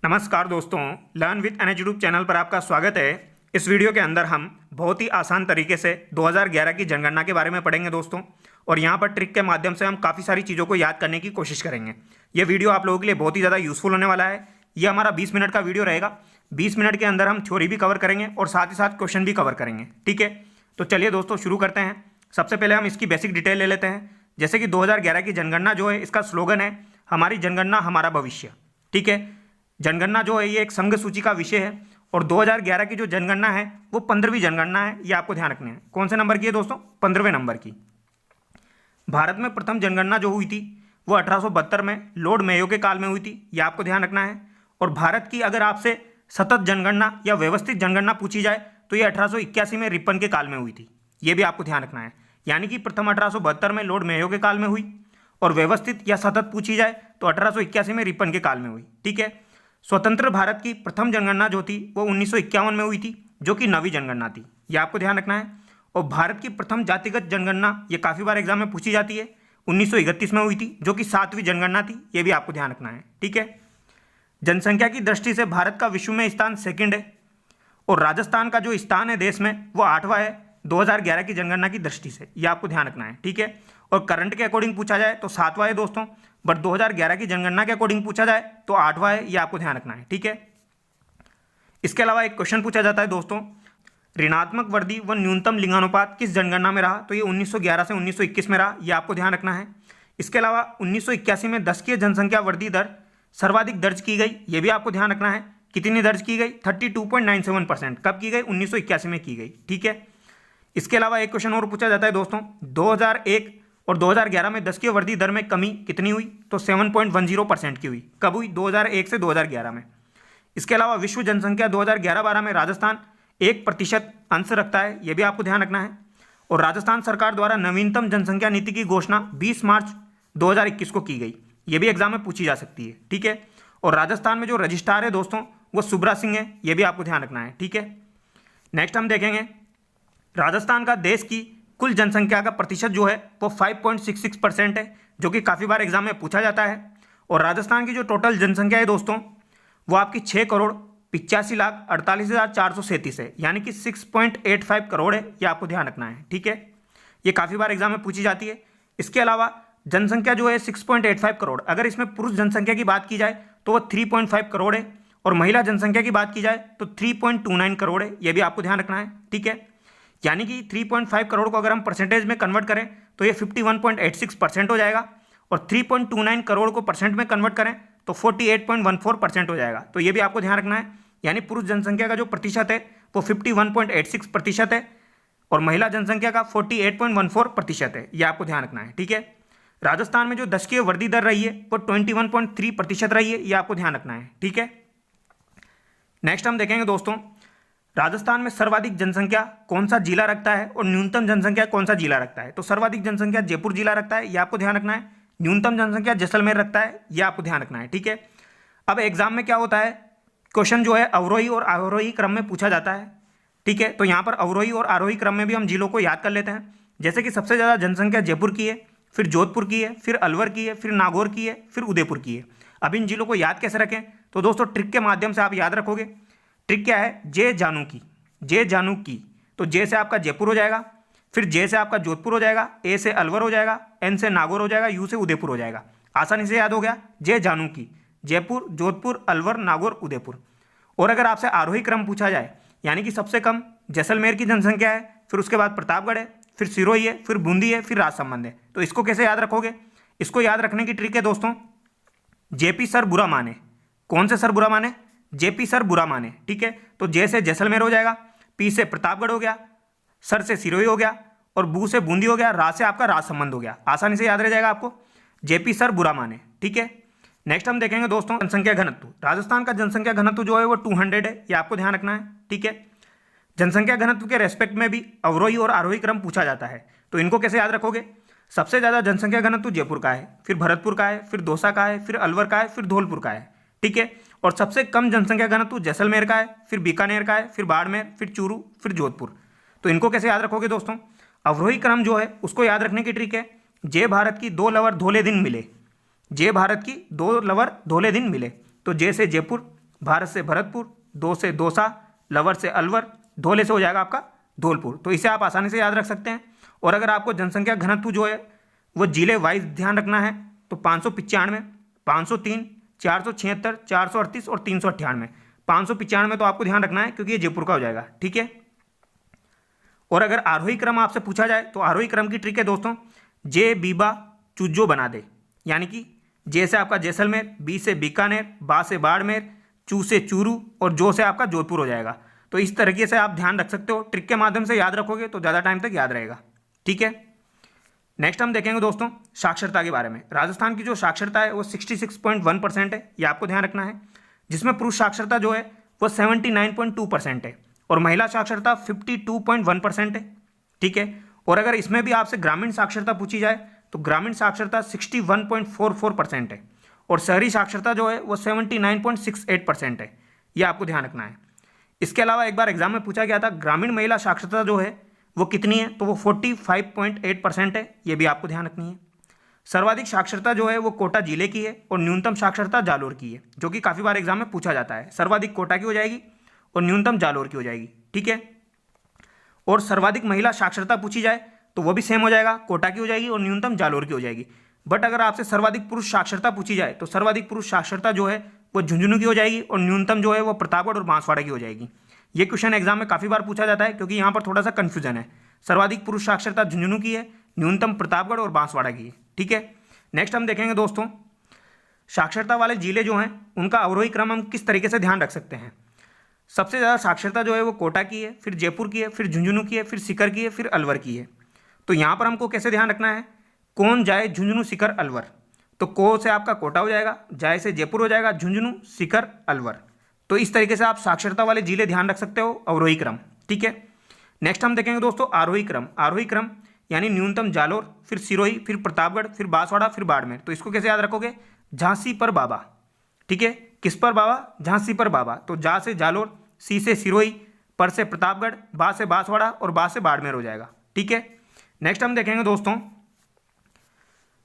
नमस्कार दोस्तों, learn with NH YouTube channel पर आपका स्वागत है। इस वीडियो के अंदर हम बहुत ही आसान तरीके से 2011 की जनगणना के बारे में पढ़ेंगे दोस्तों, और यहाँ पर ट्रिक के माध्यम से हम काफ़ी सारी चीज़ों को याद करने की कोशिश करेंगे। ये वीडियो आप लोगों के लिए बहुत ही ज़्यादा यूजफुल होने वाला है। ये हमारा 20 मिनट का वीडियो रहेगा। 20 मिनट के अंदर हम थ्योरी भी कवर करेंगे और साथ ही साथ क्वेश्चन भी कवर करेंगे। ठीक है, तो चलिए दोस्तों शुरू करते हैं। सबसे पहले हम इसकी बेसिक डिटेल ले लेते हैं। जैसे कि 2011 की जनगणना जो है, इसका स्लोगन है हमारी जनगणना हमारा भविष्य। ठीक है, जनगणना जो है ये एक संघ सूची का विषय है, और 2011 की जो जनगणना है वो 15वीं जनगणना है। ये आपको ध्यान रखना है। कौन से नंबर की है दोस्तों? 15वें नंबर की। भारत में प्रथम जनगणना जो हुई थी वो 1872 में लॉर्ड मेयो के काल में हुई थी। ये आपको ध्यान रखना है। और भारत की अगर आपसे सतत जनगणना या व्यवस्थित जनगणना पूछी जाए तो ये 1881 में रिपन के काल में हुई थी। ये भी आपको ध्यान रखना है। यानी कि प्रथम 1872 में लॉर्ड मेयो के काल में हुई, और व्यवस्थित या सतत पूछी जाए तो 1881 में रिपन के काल में हुई। ठीक है, स्वतंत्र भारत की प्रथम जनगणना जो थी वो 1951 में हुई थी, जो कि 9वीं जनगणना थी। ये आपको ध्यान रखना है। और भारत की प्रथम जातिगत जनगणना ये काफ़ी बार एग्जाम में पूछी जाती है, 1931 में हुई थी, जो कि 7वीं जनगणना थी। ये भी आपको ध्यान रखना है। ठीक है, जनसंख्या की दृष्टि से भारत का विश्व में स्थान सेकंड है, और राजस्थान का जो स्थान है देश में वो 8वां है 2011 की जनगणना की दृष्टि से। ये आपको ध्यान रखना है। ठीक है, और करंट के अकॉर्डिंग पूछा जाए तो 7वां है दोस्तों, बट 2011 की जनगणना के अकॉर्डिंग पूछा जाए तो 8वां है। ये आपको ध्यान रखना है। ठीक है, इसके अलावा एक क्वेश्चन पूछा जाता है दोस्तों, ऋणात्मक वृद्धि व न्यूनतम लिंगानुपात किस जनगणना में रहा? तो ये 1911 से 1921 में रहा। ये आपको ध्यान रखना है। इसके अलावा 1981 में दशकीय जनसंख्या वृद्धि दर सर्वाधिक दर्ज की गई। ये भी आपको ध्यान रखना है। कितनी दर्ज की गई? 32.97%। कब की गई? 1981 में की गई। ठीक है, इसके अलावा एक क्वेश्चन और पूछा जाता है दोस्तों, 2001 और 2011 में दशकीय वृद्धि दर में कमी कितनी हुई? तो 7.10% की हुई। कब हुई? 2001 से 2011 में। इसके अलावा विश्व जनसंख्या 2011-12 में राजस्थान 1% अंश रखता है। यह भी आपको ध्यान रखना है। और राजस्थान सरकार द्वारा नवीनतम जनसंख्या नीति की घोषणा 20 मार्च 2021 को की गई। यह भी एग्जाम में पूछी जा सकती है। ठीक है, और राजस्थान में जो रजिस्ट्रार है दोस्तों वो सुब्रा सिंह है। यह भी आपको ध्यान रखना है। ठीक है, नेक्स्ट हम देखेंगे राजस्थान का देश की कुल जनसंख्या का प्रतिशत जो है वो 5.66% है, जो कि काफ़ी बार एग्जाम में पूछा जाता है। और राजस्थान की जो टोटल जनसंख्या है दोस्तों वो आपकी 6,85,48,437 है, यानी कि 6.85 करोड़ है। ये आपको ध्यान रखना है। ठीक है, ये काफ़ी बार एग्जाम में पूछी जाती है। इसके अलावा जनसंख्या जो है 6.85 करोड़, अगर इसमें पुरुष जनसंख्या की बात की जाए तो वह 3.5 करोड़ है, और महिला जनसंख्या की बात की जाए तो 3.29 करोड़ है। यह भी आपको ध्यान रखना है। ठीक है, यानी कि 3.5 करोड़ को अगर हम परसेंटेज में कन्वर्ट करें तो ये 51.86% हो जाएगा, और 3.29 करोड़ को परसेंट में कन्वर्ट करें तो 48.14% हो जाएगा। तो ये भी आपको ध्यान रखना है। यानी पुरुष जनसंख्या का जो प्रतिशत है वो 51.86% है, और महिला जनसंख्या का 48.14% है। ये आपको ध्यान रखना है। ठीक है, राजस्थान में जो दशकीय वृद्धि दर रही है वो 21.3% रही है। ये आपको ध्यान रखना है। ठीक है, नेक्स्ट हम देखेंगे दोस्तों, राजस्थान में सर्वाधिक जनसंख्या कौन सा जिला रखता है और न्यूनतम जनसंख्या कौन सा जिला रखता है? तो सर्वाधिक जनसंख्या जयपुर जिला रखता है। यह आपको ध्यान रखना है। न्यूनतम जनसंख्या जैसलमेर रखता है। यह आपको ध्यान रखना है। ठीक है, अब एग्जाम में क्या होता है, क्वेश्चन जो है अवरोही और आरोही क्रम में पूछा जाता है। ठीक है, तो यहाँ पर अवरोही और आरोही क्रम में भी हम जिलों को याद कर लेते हैं। जैसे कि सबसे ज़्यादा जनसंख्या जयपुर की है, फिर जोधपुर की है, फिर अलवर की है, फिर नागौर की है, फिर उदयपुर की है। अब इन जिलों को याद कैसे रखें? तो दोस्तों ट्रिक के माध्यम से आप याद रखोगे। ट्रिक क्या है? जे जानू की, जे जानू की। तो जे से आपका जयपुर हो जाएगा, फिर जे से आपका जोधपुर हो जाएगा, ए से अलवर हो जाएगा, एन से नागौर हो जाएगा, यू से उदयपुर हो जाएगा। आसानी से याद हो गया। जे जानू की, जयपुर, जोधपुर, अलवर, नागौर, उदयपुर। और अगर आपसे आरोही क्रम पूछा जाए, यानी कि सबसे कम जैसलमेर की जनसंख्या है, फिर उसके बाद प्रतापगढ़ है, फिर सिरोही है, फिर बूंदी है, फिर राजसमंद है। तो इसको कैसे याद रखोगे? इसको याद रखने की ट्रिक है दोस्तों, जेपी सर बुरा माने। कौन से सर बुरा माने? जेपी सर बुरा माने। ठीक है, तो जे से जैसलमेर हो जाएगा, पी से प्रतापगढ़ हो गया, सर से सिरोही हो गया, और बू से बूंदी हो गया, रा से आपका राजसमंद हो गया। आसानी से याद रह जाएगा आपको, जेपी सर बुरा माने। ठीक है, नेक्स्ट हम देखेंगे दोस्तों जनसंख्या घनत्व। राजस्थान का जनसंख्या घनत्व जो है वो 200 है। ये आपको ध्यान रखना है। ठीक है, जनसंख्या घनत्व के रेस्पेक्ट में भी अवरोही और आरोही क्रम पूछा जाता है। तो इनको कैसे याद रखोगे? सबसे ज़्यादा जनसंख्या घनत्व जयपुर का है, फिर भरतपुर का है, फिर दौसा का है, फिर अलवर का है, फिर धौलपुर का है। ठीक है, और सबसे कम जनसंख्या घनत्व जैसलमेर का है, फिर बीकानेर का है, फिर बाड़मेर, फिर चूरू, फिर जोधपुर। तो इनको कैसे याद रखोगे दोस्तों? अवरोही क्रम जो है उसको याद रखने की ट्रिक है, जे भारत की 2 लवर धोले दिन मिले। जे भारत की 2 लवर धोले दिन मिले। तो जे से जयपुर, भारत से भरतपुर, दो से दौसा, लवर से अलवर, धौले से हो जाएगा आपका धौलपुर। तो इसे आप आसानी से याद रख सकते हैं। और अगर आपको जनसंख्या घनत्व जो है वो जिले वाइज ध्यान रखना है तो 595, 503, 476, 438 और 398। 595 तो आपको ध्यान रखना है क्योंकि ये जयपुर का हो जाएगा, ठीक है। और अगर आरोही क्रम आपसे पूछा जाए तो आरोही क्रम की ट्रिक है दोस्तों, जे बीबा चुज्जो बना दे, यानी कि जे से आपका जैसलमेर, बी से बीकानेर, बा से बाड़मेर, चू से चूरू और जो से आपका जोधपुर हो जाएगा। तो इस तरीके से आप ध्यान रख सकते हो, ट्रिक के माध्यम से याद रखोगे तो ज़्यादा टाइम तक याद रहेगा, ठीक है। नेक्स्ट हम देखेंगे दोस्तों साक्षरता के बारे में। राजस्थान की जो साक्षरता है वो 66.1% है, ये आपको ध्यान रखना है, जिसमें पुरुष साक्षरता जो है वो 79.2% है और महिला साक्षरता 52.1% है, ठीक है। और अगर इसमें भी आपसे ग्रामीण साक्षरता पूछी जाए तो ग्रामीण साक्षरता 61.44% है और शहरी साक्षरता जो है वो 79.68% है, ये आपको ध्यान रखना है। इसके अलावा एक बार एग्जाम में पूछा गया था ग्रामीण महिला साक्षरता जो है वो कितनी है, तो वो 45.8% है, ये भी आपको ध्यान रखनी है। सर्वाधिक साक्षरता जो है वो कोटा जिले की है और न्यूनतम साक्षरता जालोर की है, जो कि काफ़ी बार एग्जाम में पूछा जाता है। सर्वाधिक कोटा की हो जाएगी और न्यूनतम जालोर की हो जाएगी, ठीक है। और सर्वाधिक महिला साक्षरता पूछी जाए तो वो भी सेम हो जाएगा, कोटा की हो जाएगी और न्यूनतम जालोर की हो जाएगी। बट अगर आपसे सर्वाधिक पुरुष साक्षरता पूछी जाए तो सर्वाधिक पुरुष साक्षरता जो है वो झुंझुनू की हो जाएगी और न्यूनतम जो है वो प्रतापगढ़ और बांसवाड़ा की हो जाएगी। ये क्वेश्चन एग्जाम में काफ़ी बार पूछा जाता है क्योंकि यहाँ पर थोड़ा सा कन्फ्यूजन है। सर्वाधिक पुरुष साक्षरता झुंझुनू की है, न्यूनतम प्रतापगढ़ और बांसवाड़ा की है, ठीक है। नेक्स्ट हम देखेंगे दोस्तों साक्षरता वाले जिले जो हैं उनका अवरोही क्रम हम किस तरीके से ध्यान रख सकते हैं। सबसे ज़्यादा साक्षरता जो है वो कोटा की है, फिर जयपुर की है, फिर झुंझुनू की है, फिर सीकर की है, फिर अलवर की है। तो यहाँ पर हमको कैसे ध्यान रखना है, कौन जाए झुंझुनू सीकर अलवर, तो को से आपका कोटा हो जाएगा, जाए से जयपुर हो जाएगा, झुंझुनू सीकर अलवर। तो इस तरीके से आप साक्षरता वाले जिले ध्यान रख सकते हो, अवरोही क्रम, ठीक है। नेक्स्ट हम देखेंगे दोस्तों आरोही क्रम। आरोही क्रम यानी न्यूनतम जालोर, फिर सिरोही, फिर प्रतापगढ़, फिर बांसवाड़ा, फिर बाड़मेर। तो इसको कैसे याद रखोगे, झांसी पर बाबा, ठीक है। किस पर बाबा, झांसी पर बाबा। तो जा से जालोर, सी से सिरोही, पर से प्रतापगढ़, बा से बांसवाड़ा और बा से बाड़मेर हो जाएगा, ठीक है। नेक्स्ट हम देखेंगे दोस्तों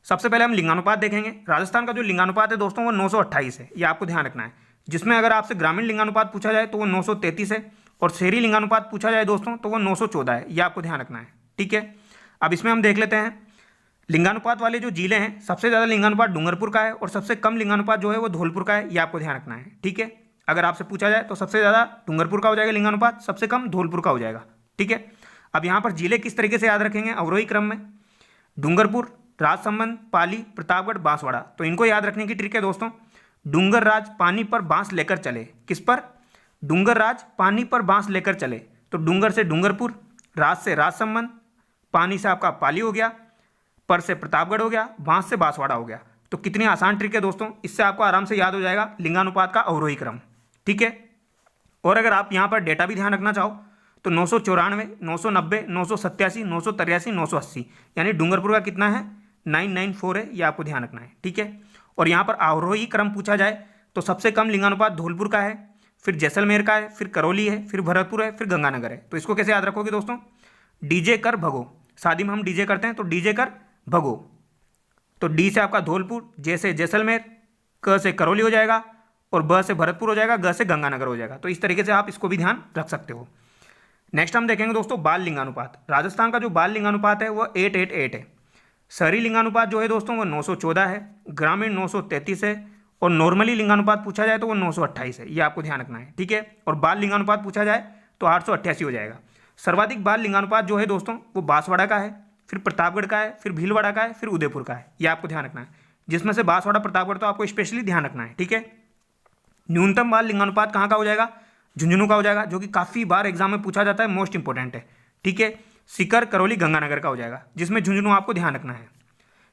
सबसे पहले हम लिंगानुपात देखेंगे। राजस्थान का जो लिंगानुपात है दोस्तों वो 928 है, ये आपको ध्यान रखना है, जिसमें अगर आपसे ग्रामीण लिंगानुपात पूछा जाए तो वो 933 है और शहरी लिंगानुपात पूछा जाए दोस्तों तो वो 914 है, ये आपको ध्यान रखना है, ठीक है। अब इसमें हम देख लेते हैं लिंगानुपात वाले जो जिले हैं, सबसे ज़्यादा लिंगानुपात डूंगरपुर का है और सबसे कम लिंगानुपात जो है वो धौलपुर का है, ये आपको ध्यान रखना है, ठीक है। अगर आपसे पूछा जाए तो सबसे ज़्यादा डूंगरपुर का हो जाएगा लिंगानुपात, सबसे कम धौलपुर का हो जाएगा, ठीक है। अब यहाँ पर जिले किस तरीके से याद रखेंगे अवरोही क्रम में, डूंगरपुर, राजसमंद, पाली, प्रतापगढ़, बांसवाड़ा। तो इनको याद रखने की ट्रिक है दोस्तों, डूंगर राज पानी पर बांस लेकर चले। किस पर, डूंगर राज पानी पर बांस लेकर चले। तो डूंगर से डूंगरपुर, राज से राजसमंद, पानी से आपका पाली हो गया, पर से प्रतापगढ़ हो गया, बांस से बांसवाड़ा हो गया। तो कितनी आसान ट्रिक है दोस्तों, इससे आपको आराम से याद हो जाएगा लिंगानुपात का अवरोही क्रम, ठीक है। और अगर आप यहाँ पर डेटा भी ध्यान रखना चाहो तो 994, 990, 987, 983, 980, यानी डूंगरपुर का कितना है 994 है, ये आपको ध्यान रखना है, ठीक है। और यहाँ पर आरोही क्रम पूछा जाए तो सबसे कम लिंगानुपात धौलपुर का है, फिर जैसलमेर का है, फिर करौली है, फिर भरतपुर है, फिर गंगानगर है। तो इसको कैसे याद रखोगे दोस्तों, डीजे कर भगो, शादी में हम डीजे करते हैं तो डीजे कर भगो। तो डी से आपका धौलपुर, जे से जैसलमेर, क से करौली हो जाएगा और ब से भरतपुर हो जाएगा, ग से गंगानगर हो जाएगा। तो इस तरीके से आप इसको भी ध्यान रख सकते हो। नेक्स्ट हम देखेंगे दोस्तों बाल लिंगानुपात। राजस्थान का जो बाल लिंगानुपात है वो 888 है। शहरी लिंगानुपात जो है दोस्तों वो 914 है, ग्रामीण 933 है और नॉर्मली लिंगानुपात पूछा जाए तो वो 928 है, ये आपको ध्यान रखना है, ठीक है। और बाल लिंगानुपात पूछा जाए तो 888 हो जाएगा। सर्वाधिक बाल लिंगानुपात जो है दोस्तों वो बांसवाड़ा का है, फिर प्रतापगढ़ का है, फिर भीलवाड़ा का है, फिर उदयपुर का है, ये आपको ध्यान रखना है। जिसमें से बांसवाड़ा प्रतापगढ़ तो आपको स्पेशली ध्यान रखना है, ठीक है। न्यूनतम बाल लिंगानुपात कहाँ का हो जाएगा, झुंझुनू का हो जाएगा, जो कि काफ़ी बार एग्जाम में पूछा जाता है, मोस्ट इंपॉर्टेंट है, ठीक है। सीकर, करौली, गंगानगर का हो जाएगा, जिसमें झुंझुनू आपको ध्यान रखना है।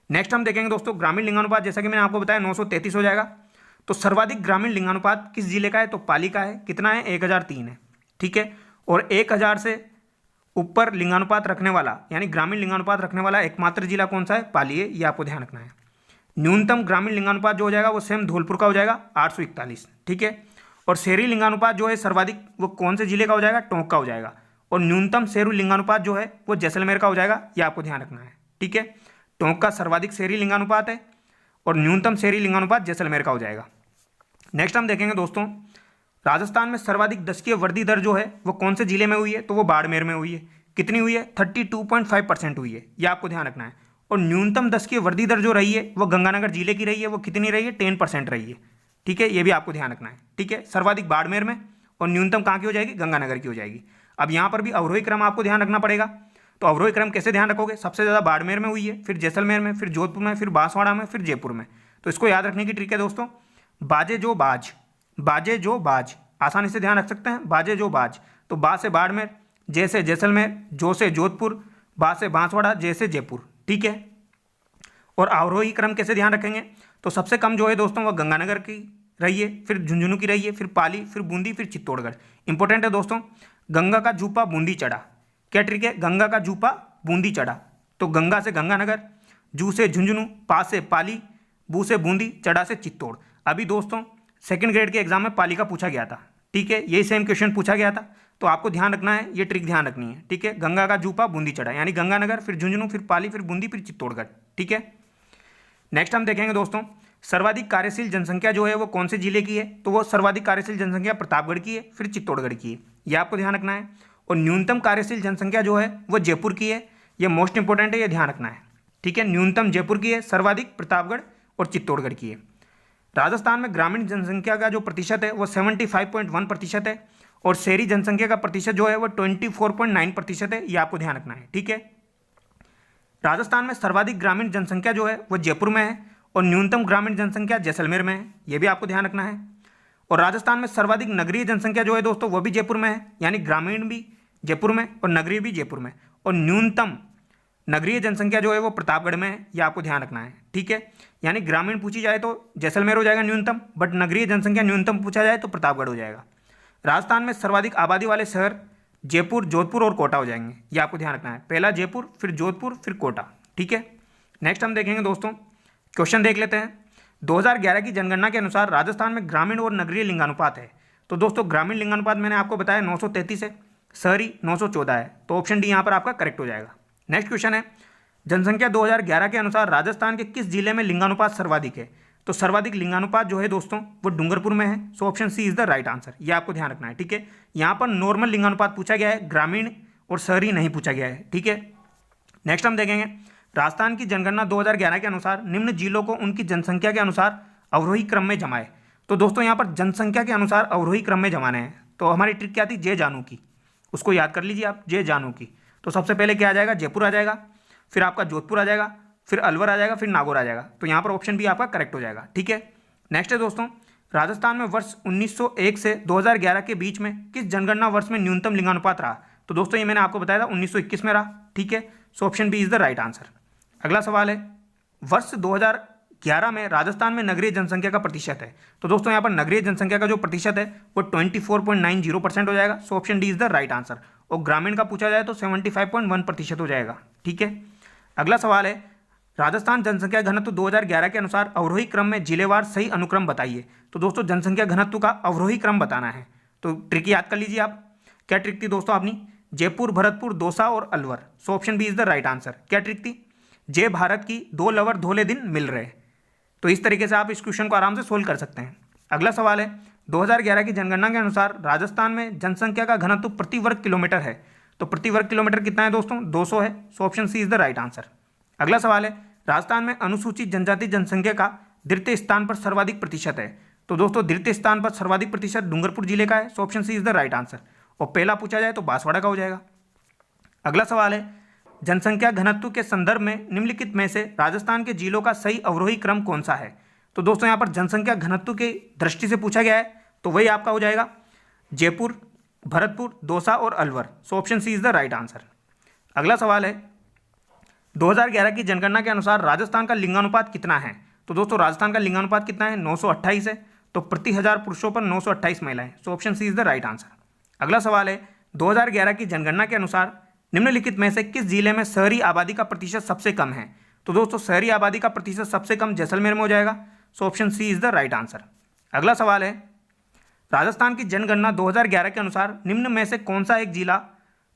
नेक्स्ट हम देखेंगे दोस्तों ग्रामीण लिंगानुपात, जैसा कि मैंने आपको बताया 933 हो जाएगा। तो सर्वाधिक ग्रामीण लिंगानुपात किस जिले का है, तो पाली का है, कितना है 1003 है, ठीक है। और 1000 से ऊपर लिंगानुपात रखने वाला यानी ग्रामीण लिंगानुपात रखने वाला एकमात्र जिला कौन सा है, पाली है, ये आपको ध्यान रखना है। न्यूनतम ग्रामीण लिंगानुपात जो हो जाएगा वो सेम धौलपुर का हो जाएगा 841, ठीक है। और शहरी लिंगानुपात जो है सर्वाधिक वो कौन से जिले का हो जाएगा, टोंक का हो जाएगा। और न्यूनतम शहरी लिंगानुपात जो है वो जैसलमेर का हो जाएगा, ये आपको ध्यान रखना है, ठीक है। टोंक का सर्वाधिक शहरी लिंगानुपात है और न्यूनतम शहरी लिंगानुपात जैसलमेर का हो जाएगा। नेक्स्ट हम देखेंगे दोस्तों राजस्थान में सर्वाधिक दशकीय वृद्धि दर जो है वो कौन से जिले में हुई है, तो वो बाड़मेर में हुई है। कितनी हुई है? 32.5% हुई है, यह आपको ध्यान रखना है। और न्यूनतम दशकीय वृद्धि दर जो रही है वो गंगानगर जिले की रही है, वो कितनी रही है? 10% रही है। ठीक है, ये भी आपको ध्यान रखना है। ठीक है, सर्वाधिक बाड़मेर में और न्यूनतम कहाँ की हो जाएगी? गंगानगर की हो जाएगी। अब यहाँ पर भी अवरोही क्रम आपको ध्यान रखना पड़ेगा। तो अवरोही क्रम कैसे ध्यान रखोगे? सबसे ज़्यादा बाड़मेर में हुई है, फिर जैसलमेर में, फिर जोधपुर में, फिर बांसवाड़ा में, फिर जयपुर में। तो इसको याद रखने की ट्रिक है दोस्तों, बाजे जो बाज, बाजे जो बाज, आसानी से ध्यान रख सकते हैं। बाजे जो बाज, तो बा से बाड़मेर, जे से जैसलमेर, जो से जोधपुर, बा से बांसवाड़ा, जे से जयपुर। ठीक है, और अवरोही क्रम कैसे ध्यान रखेंगे? तो सबसे कम जो है दोस्तों वह गंगानगर की रही है, फिर झुंझुनू की रही है, फिर पाली, फिर बूंदी, फिर चित्तौड़गढ़। इंपॉर्टेंट है दोस्तों, गंगा का जूपा बूंदी चढ़ा। क्या ट्रिक है? गंगा का जूपा बूंदी चढ़ा। तो गंगा से गंगानगर, जू से झुंझुनू, पा से पाली, बू से बूंदी, चढ़ा से चित्तौड़। अभी दोस्तों सेकंड ग्रेड के एग्जाम में पाली का पूछा गया था। ठीक है, यही सेम क्वेश्चन पूछा गया था, तो आपको ध्यान रखना है, ये ट्रिक ध्यान रखनी है। ठीक है, गंगा का जूपा बूंदी चढ़ा, यानी गंगानगर, फिर झुंझुनू, फिर पाली, फिर बूंदी, फिर चित्तौड़गढ़। ठीक है, नेक्स्ट हम देखेंगे दोस्तों, सर्वाधिक कार्यशील जनसंख्या जो है वो कौन से जिले की है? तो वो सर्वाधिक कार्यशील जनसंख्या प्रतापगढ़ की है, फिर चित्तौड़गढ़ की है, यह आपको ध्यान रखना है। और न्यूनतम कार्यशील जनसंख्या जो है वो जयपुर की है, ये मोस्ट इंपॉर्टेंट है, ये ध्यान रखना है। ठीक है, न्यूनतम जयपुर की है, सर्वाधिक प्रतापगढ़ और चित्तौड़गढ़ की है। राजस्थान में ग्रामीण जनसंख्या का जो प्रतिशत है वो 75.1% है, और शहरी जनसंख्या का प्रतिशत जो है वो 24.9% है, ये आपको ध्यान रखना है। ठीक है, राजस्थान में सर्वाधिक ग्रामीण जनसंख्या जो है वो जयपुर में है, और न्यूनतम ग्रामीण जनसंख्या जैसलमेर में है, ये भी आपको ध्यान रखना है। और राजस्थान में सर्वाधिक नगरीय जनसंख्या जो है दोस्तों वो भी जयपुर में है, यानी ग्रामीण भी जयपुर में और नगरीय भी जयपुर में। और न्यूनतम नगरीय जनसंख्या जो है वो प्रतापगढ़ में है, ये आपको ध्यान रखना है। ठीक है, यानी ग्रामीण पूछी जाए तो जैसलमेर हो जाएगा न्यूनतम, बट नगरीय जनसंख्या न्यूनतम पूछा जाए तो प्रतापगढ़ हो जाएगा। राजस्थान में सर्वाधिक आबादी वाले शहर जयपुर, जोधपुर और कोटा हो जाएंगे, ये आपको ध्यान रखना है। पहला जयपुर, फिर जोधपुर, फिर कोटा। ठीक है, नेक्स्ट हम देखेंगे दोस्तों, क्वेश्चन देख लेते हैं। 2011 की जनगणना के अनुसार राजस्थान में ग्रामीण और नगरीय लिंगानुपात है। तो दोस्तों ग्रामीण लिंगानुपात मैंने आपको बताया 933 है, शहरी 914 है, तो ऑप्शन डी यहाँ पर आपका करेक्ट हो जाएगा। नेक्स्ट क्वेश्चन है, जनसंख्या 2011 के अनुसार राजस्थान के किस जिले में लिंगानुपात सर्वाधिक है? तो सर्वाधिक लिंगानुपात जो है दोस्तों वो डूंगरपुर में है, so option C is the right answer, ये आपको ध्यान रखना है। ठीक है, यहाँ पर नॉर्मल लिंगानुपात पूछा गया है, ग्रामीण और शहरी नहीं पूछा गया है। ठीक है, नेक्स्ट हम देखेंगे, राजस्थान की जनगणना 2011 के अनुसार निम्न जिलों को उनकी जनसंख्या के अनुसार अवरोही क्रम में जमाए। तो दोस्तों यहाँ पर जनसंख्या के अनुसार अवरोही क्रम में जमाने हैं, तो हमारी ट्रिक क्या थी? जे जानू की, उसको याद कर लीजिए आप, जे जानू की। तो सबसे पहले क्या आ जाएगा? जयपुर आ जाएगा, फिर आपका जोधपुर आ जाएगा, फिर अलवर आ जाएगा, फिर नागौर आ जाएगा, तो यहाँ पर ऑप्शन भी आपका करेक्ट हो जाएगा। ठीक है, नेक्स्ट है दोस्तों, राजस्थान में वर्ष 1901 से 2011 के बीच में किस जनगणना वर्ष में न्यूनतम लिंगानुपात रहा? तो दोस्तों ये मैंने आपको बताया था 1921 में रहा। ठीक है, so option B is the right answer. अगला सवाल है, वर्ष 2011 में राजस्थान में नगरीय जनसंख्या का प्रतिशत है। तो दोस्तों यहाँ पर नगरीय जनसंख्या का जो प्रतिशत है वो 24.90% हो जाएगा, so option D is the right answer. और ग्रामीण का पूछा जाए तो 75.1% हो जाएगा। ठीक है, अगला सवाल है, राजस्थान जनसंख्या घनत्व 2011 के अनुसार अवरोही क्रम में जिलेवार सही अनुक्रम बताइए। तो दोस्तों जनसंख्या घनत्व का अवरोही क्रम बताना है, तो ट्रिक याद कर लीजिए आप। क्या ट्रिक थी दोस्तों अपनी? जयपुर, भरतपुर, दौसा और Alwar, so option B is the right answer. क्या ट्रिक थी? जय भारत की, दो लवर धोले दिन मिल रहे। तो इस तरीके से आप इस क्वेश्चन को आराम से सोल्व कर सकते हैं। अगला सवाल है, 2011 की जनगणना के अनुसार राजस्थान में जनसंख्या का घनत्व प्रति वर्ग किलोमीटर है। तो प्रति वर्ग किलोमीटर कितना है दोस्तों? 200 है, so option C is the right answer. अगला सवाल है, राजस्थान में अनुसूचित जनजाति जनसंख्या का द्वितीय स्थान पर सर्वाधिक प्रतिशत है। तो दोस्तों द्वितीय स्थान पर सर्वाधिक प्रतिशत डूंगरपुर जिले का है, so option C is the right answer. और पहला पूछा जाए तो बांसवाड़ा का हो जाएगा। अगला सवाल है, जनसंख्या घनत्व के संदर्भ में निम्नलिखित में से राजस्थान के जिलों का सही अवरोही क्रम कौन सा है? तो दोस्तों यहाँ पर जनसंख्या घनत्व के दृष्टि से पूछा गया है, तो वही आपका हो जाएगा जयपुर, भरतपुर, दौसा और Alwar, so option C is the right answer. अगला सवाल है, 2011 की जनगणना के अनुसार राजस्थान का लिंगानुपात कितना है? तो दोस्तों राजस्थान का लिंगानुपात कितना है? 928 है, तो प्रति 1000 पुरुषों पर 928 महिलाएं, so option C is the right answer. अगला सवाल है, 2011 की जनगणना के अनुसार निम्नलिखित में से किस जिले में शहरी आबादी का प्रतिशत सबसे कम है? तो दोस्तों शहरी आबादी का प्रतिशत सबसे कम जैसलमेर में हो जाएगा, so option C is the right answer. अगला सवाल है, राजस्थान की जनगणना 2011 के अनुसार निम्न में से कौन सा एक जिला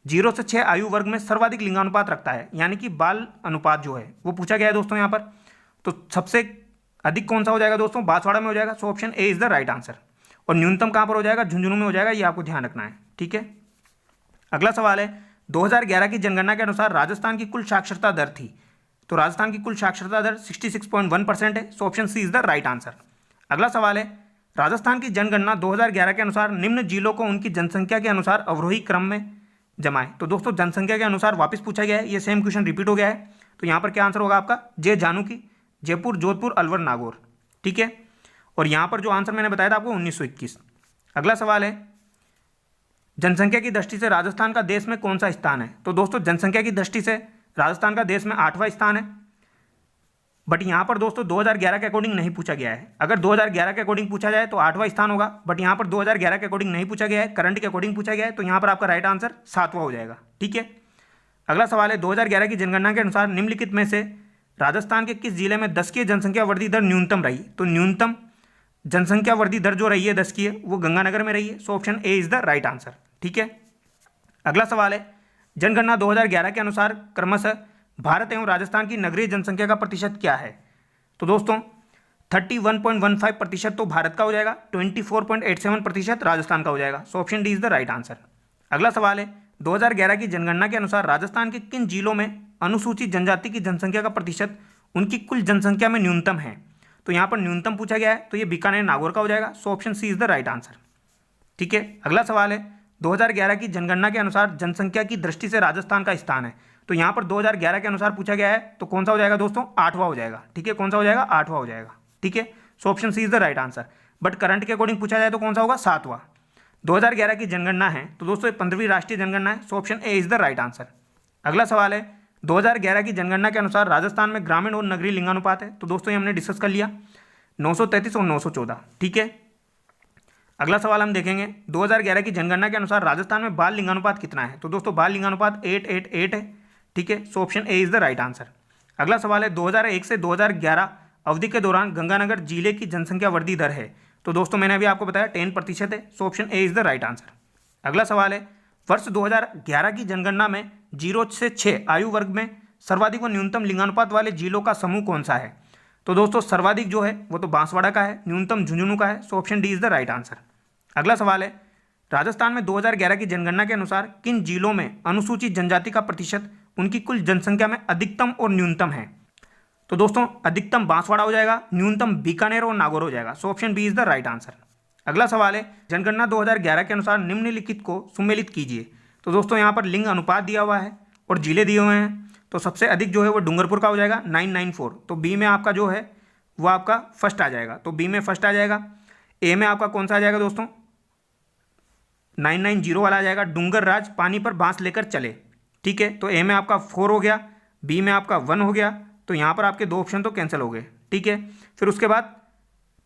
0 से 6 आयु वर्ग में सर्वाधिक लिंगानुपात रखता है, यानी कि बाल अनुपात जो है वो पूछा गया है दोस्तों यहाँ पर। तो सबसे अधिक कौन सा हो जाएगा दोस्तों? बांसवाड़ा में हो जाएगा, so option A is the right answer. और न्यूनतम कहाँ पर हो जाएगा, झुंझुनू में हो जाएगा, ये आपको ध्यान रखना है। ठीक है, अगला सवाल है 2011 की जनगणना के अनुसार राजस्थान की कुल साक्षरता दर थी। तो राजस्थान की कुल साक्षरता दर 66.1% है। So option C is the right answer. अगला सवाल है राजस्थान की जनगणना 2011 के अनुसार निम्न जिलों को उनकी जनसंख्या के अनुसार अवरोही क्रम में जमाए। तो दोस्तों जनसंख्या के अनुसार वापस पूछा गया है, ये सेम क्वेश्चन रिपीट हो गया है। तो यहाँ पर क्या आंसर होगा आपका, जे जानूकी, जयपुर, जोधपुर, अलवर, नागौर। ठीक है, और यहाँ पर जो आंसर मैंने बताया था आपको 1921। अगला सवाल है जनसंख्या की दृष्टि से राजस्थान का देश में कौन सा स्थान है। तो दोस्तों जनसंख्या की दृष्टि से राजस्थान का देश में 8वां स्थान है। बट यहाँ पर दोस्तों 2011 के अकॉर्डिंग नहीं पूछा गया है। अगर 2011 के अकॉर्डिंग पूछा जाए तो 8वां स्थान होगा, बट यहाँ पर 2011 के अकॉर्डिंग नहीं पूछा गया है, करंट के अकॉर्डिंग पूछा गया है। तो यहाँ पर आपका राइट आंसर 7वां हो जाएगा। ठीक है, अगला सवाल है 2011 की जनगणना के अनुसार निम्नलिखित में से राजस्थान के किस जिले में दशकीय जनसंख्या वृद्धि दर न्यूनतम रही। तो न्यूनतम जनसंख्या वृद्धि दर जो रही है दशकीय, वो गंगानगर में रही है। So option A is the right answer. ठीक है, अगला सवाल है जनगणना 2011 के अनुसार क्रमशः भारत एवं राजस्थान की नगरीय जनसंख्या का प्रतिशत क्या है। तो दोस्तों 31.15% तो भारत का हो जाएगा, 24.87% राजस्थान का हो जाएगा। So option D is the right answer. अगला सवाल है 2011 की जनगणना के अनुसार राजस्थान के किन जिलों में अनुसूचित जनजाति की जनसंख्या का प्रतिशत उनकी कुल जनसंख्या में न्यूनतम है। तो यहाँ पर न्यूनतम पूछा गया है, तो ये बीकानेर, नागौर का हो जाएगा। So option C is the right answer. ठीक है, अगला सवाल है 2011 की जनगणना के अनुसार जनसंख्या की दृष्टि से राजस्थान का स्थान है। तो यहाँ पर 2011 के अनुसार पूछा गया है, तो कौन सा हो जाएगा दोस्तों, 8वां हो जाएगा। ठीक है, कौन सा हो जाएगा, 8वां हो जाएगा। ठीक है, so option C is the right answer. But current के अकॉर्डिंग पूछा जाए तो कौन सा होगा, 7वां। 2011 की जनगणना है तो दोस्तों 15वीं राष्ट्रीय जनगणना है। So option A is the right answer. अगला सवाल है 2011 की जनगणना के अनुसार राजस्थान में ग्रामीण और नगरीय लिंगानुपात है। तो दोस्तों ये हमने डिस्कस कर लिया, 933 और 914। ठीक है, अगला सवाल हम देखेंगे 2011 की जनगणना के अनुसार राजस्थान में बाल लिंगानुपात कितना है। तो दोस्तों बाल लिंगानुपात 888 है। ठीक है, so option A is the right answer. अगला सवाल है 2001 से 2011 अवधि के दौरान गंगानगर जिले की जनसंख्या वृद्धि दर है। तो दोस्तों मैंने अभी आपको बताया 10% है। So option A is the right answer. अगला सवाल है वर्ष 2011 की जनगणना में 0 से 6 आयु वर्ग में सर्वाधिक व न्यूनतम लिंगानुपात वाले जिलों का समूह कौन सा है। तो दोस्तों सर्वाधिक जो है वो तो बांसवाड़ा का है, न्यूनतम झुंझुनू का है। So option D is the right answer. अगला सवाल है राजस्थान में 2011 की जनगणना के अनुसार किन जिलों में अनुसूचित जनजाति का प्रतिशत उनकी कुल जनसंख्या में अधिकतम और न्यूनतम है। तो दोस्तों अधिकतम बांसवाड़ा हो जाएगा, न्यूनतम बीकानेर और नागौर हो जाएगा। So option B is the right answer. अगला सवाल है जनगणना 2011 के अनुसार निम्नलिखित को सुमेलित कीजिए। तो दोस्तों यहाँ पर लिंग अनुपात दिया हुआ है और जिले दिए हुए हैं। तो सबसे अधिक जो है वो डूंगरपुर का हो जाएगा 994। तो बी में आपका जो है वो आपका फर्स्ट आ जाएगा। तो बी में फर्स्ट आ जाएगा। ए में आपका कौन सा आ जाएगा दोस्तों, 990 वाला आ जाएगा, डूंगर राज पानी पर बांस लेकर चले। ठीक है, तो ए में आपका 4 हो गया, बी में आपका 1 हो गया। तो यहाँ पर आपके 2 ऑप्शन तो कैंसिल हो गए। ठीक है, फिर उसके बाद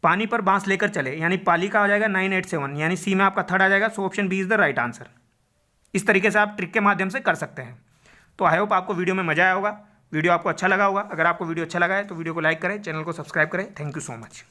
पानी पर बांस लेकर चले यानी पाली का आ जाएगा 987, यानी सी में आपका थर्ड आ जाएगा। So option B is the right answer. इस तरीके से आप ट्रिक के माध्यम से कर सकते हैं। तो आई होप आपको वीडियो में मजा आया होगा, वीडियो आपको अच्छा लगा होगा। अगर आपको वीडियो अच्छा लगा है तो वीडियो को लाइक करें, चैनल को सब्सक्राइब करें। Thank you so much.